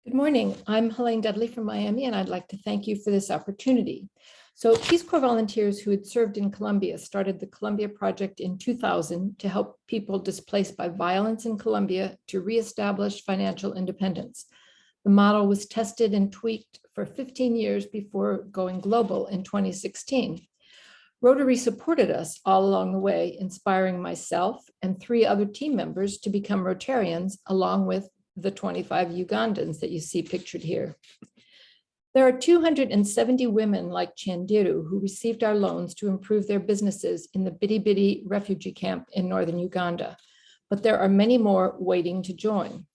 Good morning. I'm Helene Dudley from Miami, and I'd like to thank you for this opportunity. So Peace Corps volunteers who had served in Colombia started the Colombia Project in 2000 to help people displaced by violence in Colombia to reestablish financial independence. The model was tested and tweaked for 15 years before going global in 2016. Rotary supported us all along the way, inspiring myself and 3 other team members to become Rotarians, along with the 25 Ugandans that you see pictured here. There are 270 women like Chandiru who received our loans to improve their businesses in the BidiBidi Refugee Camp in Northern Uganda, but there are many more waiting to join.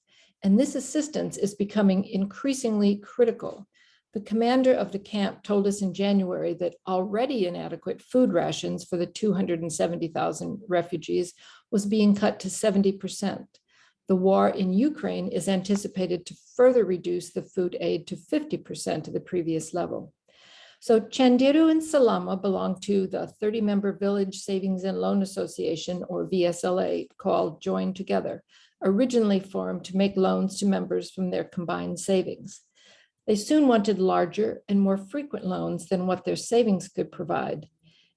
And this assistance is becoming increasingly critical. The commander of the camp told us in January that already inadequate food rations for the 270,000 refugees was being cut to 70%. The war in Ukraine is anticipated to further reduce the food aid to 50% of the previous level. So Chandiru and Salama belong to the 30-member Village Savings and Loan Association, or VSLA, called Join Together, originally formed to make loans to members from their combined savings. They soon wanted larger and more frequent loans than what their savings could provide.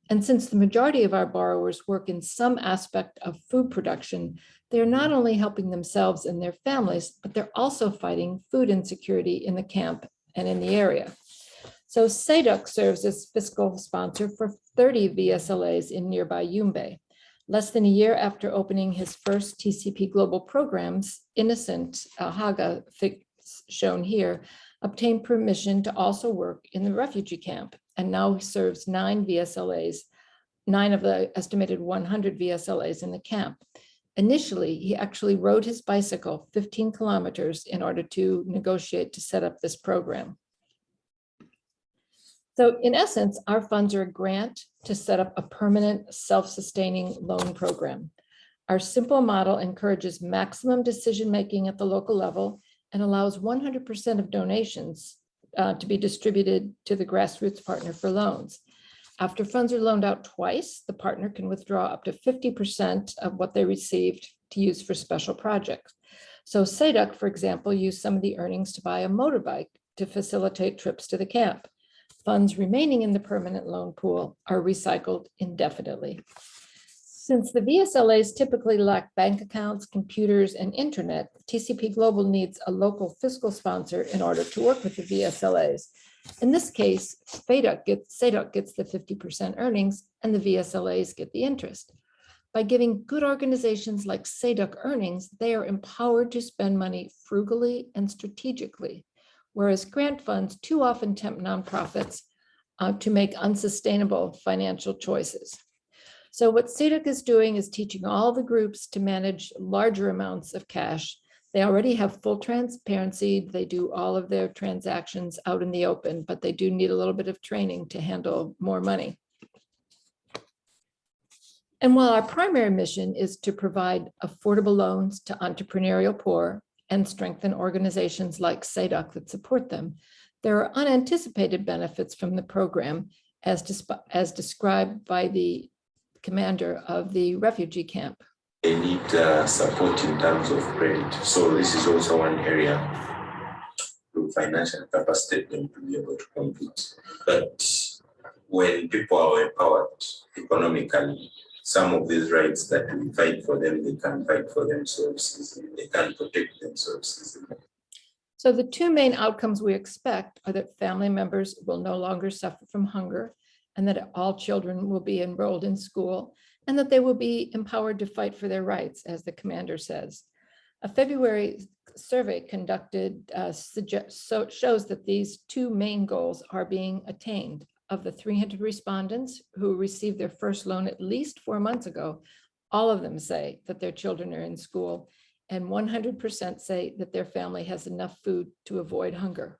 And since the majority of our borrowers work in some aspect of food production, they're not only helping themselves and their families, but they're also fighting food insecurity in the camp and in the area. So SADC serves as fiscal sponsor for 30 VSLAs in nearby Yumbe. Less than a year after opening his first TCP Global programs, Innocent Haga, shown here, obtained permission to also work in the refugee camp, and now serves 9 VSLAs, 9 of the estimated 100 VSLAs in the camp. Initially, he actually rode his bicycle 15 kilometers in order to negotiate to set up this program. So in essence, our funds are a grant to set up a permanent self-sustaining loan program. Our simple model encourages maximum decision-making at the local level and allows 100% of donations to be distributed to the grassroots partner for loans. After funds are loaned out twice, the partner can withdraw up to 50% of what they received to use for special projects. So SADC, for example, used some of the earnings to buy a motorbike to facilitate trips to the camp. Funds remaining in the permanent loan pool are recycled indefinitely. Since the VSLAs typically lack bank accounts, computers, and internet, TCP Global needs a local fiscal sponsor in order to work with the VSLAs. In this case, SADC gets the 50% earnings and the VSLAs get the interest. By giving good organizations like SADC earnings, they are empowered to spend money frugally and strategically, whereas grant funds too often tempt nonprofits to make unsustainable financial choices. So what SADC is doing is teaching all the groups to manage larger amounts of cash. They already have full transparency. They do all of their transactions out in the open, but they do need a little bit of training to handle more money. And while our primary mission is to provide affordable loans to entrepreneurial poor and strengthen organizations like SADC that support them, there are unanticipated benefits from the program as described by the commander of the refugee camp. They need support in terms of credit. So this is also one area to financial capacity them to be able to compete. But when people are empowered economically, some of these rights that we fight for them, they can fight for themselves easily. They can protect themselves easily. So the 2 main outcomes we expect are that family members will no longer suffer from hunger, and that all children will be enrolled in school, and that they will be empowered to fight for their rights, as the commander says. A February survey conducted shows that these 2 main goals are being attained. Of the 300 respondents who received their first loan at least 4 months ago, all of them say that their children are in school, and 100% say that their family has enough food to avoid hunger.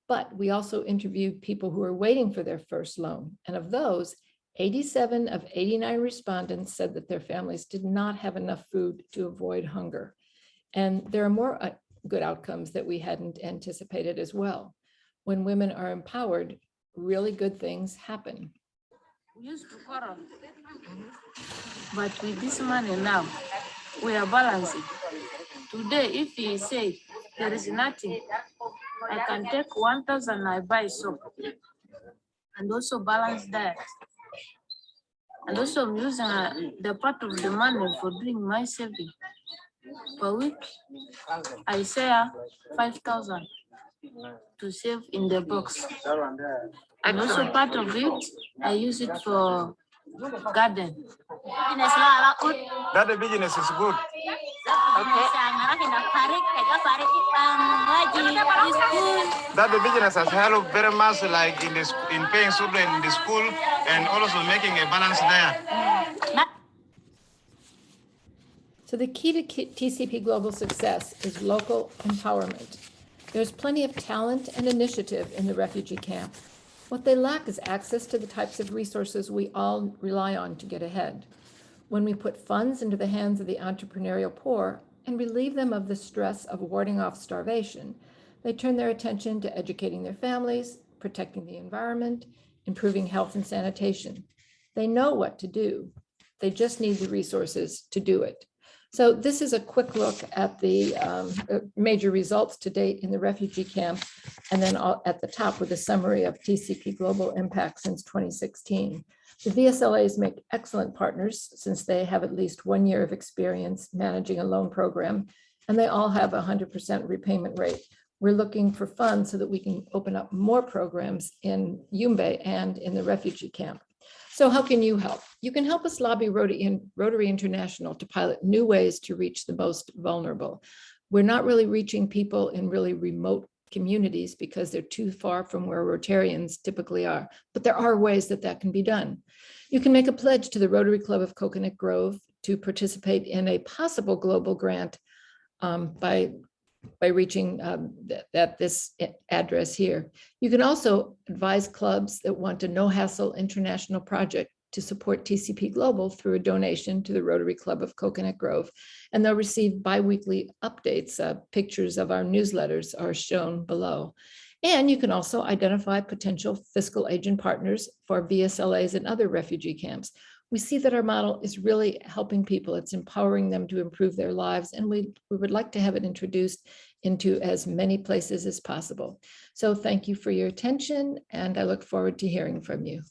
But we also interviewed people who are waiting for their first loan. And of those, 87 of 89 respondents said that their families did not have enough food to avoid hunger. And there are more good outcomes that we hadn't anticipated as well. When women are empowered, really good things happen. We used to quarrel, but with this money now, we are balancing. Today, if he say there is nothing, I can take 1,000, I buy soap. And also balance that. And also I'm using the part of the money for doing my saving. Per week, I save 5,000 to save in the box. And also part of it, I use it for garden. That the business is good. That the business has helped very much, like in paying children in the school and also making a balance there. So the key to TCP Global success is local empowerment. There's plenty of talent and initiative in the refugee camp. What they lack is access to the types of resources we all rely on to get ahead. When we put funds into the hands of the entrepreneurial poor and relieve them of the stress of warding off starvation, they turn their attention to educating their families, protecting the environment, improving health and sanitation. They know what to do. They just need the resources to do it. So this is a quick look at the major results to date in the refugee camp, and then at the top with a summary of TCP Global impact since 2016. The VSLAs make excellent partners since they have at least 1 year of experience managing a loan program, and they all have a 100% repayment rate. We're looking for funds so that we can open up more programs in Yumbe and in the refugee camp. So how can you help? You can help us lobby Rotary International to pilot new ways to reach the most vulnerable. We're not really reaching people in really remote communities because they're too far from where Rotarians typically are, but there are ways that that can be done. You can make a pledge to the Rotary Club of Coconut Grove to participate in a possible global grant by reaching this address here. You can also advise clubs that want a no-hassle international project to support TCP Global through a donation to the Rotary Club of Coconut Grove, and they'll receive bi-weekly updates. Pictures of our newsletters are shown below. And you can also identify potential fiscal agent partners for VSLAs and other refugee camps. We see that our model is really helping people. It's empowering them to improve their lives, and we would like to have it introduced into as many places as possible. So thank you for your attention, and I look forward to hearing from you.